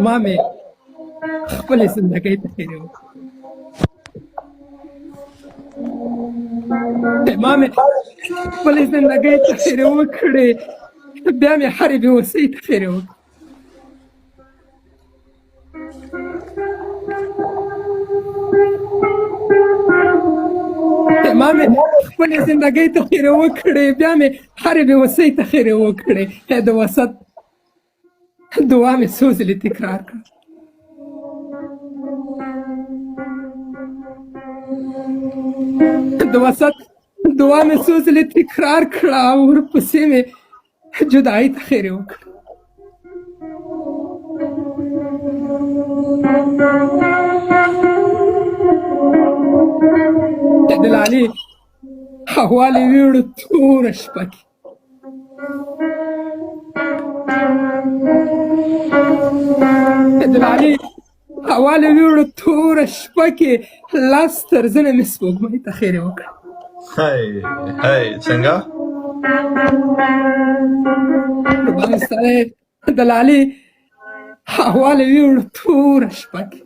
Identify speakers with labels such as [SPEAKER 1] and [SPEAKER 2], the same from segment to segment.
[SPEAKER 1] ما مې خپلې زندګۍ ته خیرې وکړه. ما مې خپلې زندګۍ ته خیرې وکړې، بیا مې هرې بې وسۍ ته خیرې وکړه. ما مې خپلې زندګۍ ته خیرې وکړې، بیا مې هرې بې وسۍ ته خیرې وکړې. د وسط دعا مې څو ځلې تکرار کړه. د وسط دعا مې څو ځلې تکرار کړه او ورپسې مې جدایۍ ته خیرې وکړه. د لالې حوالې ویوړو توره شپه کې د لالې حوالې ویوړو توره شپه کې لاس تر زنه مې سپوږمۍ ته خیرې وکړه.
[SPEAKER 2] هی څنګه؟
[SPEAKER 1] قربان ستا د لالې حوالې ویوړو توره شپه کې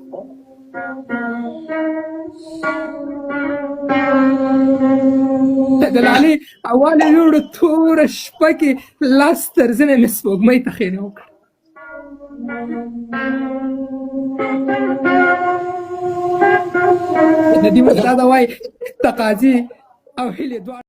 [SPEAKER 1] د لالې حوالې ویوړو توره شپه کې لاس تر زنه مې سپوږمۍ ته خیرې وکړه. د دې مطلب دا وایي تقاضي او هیلې دواړه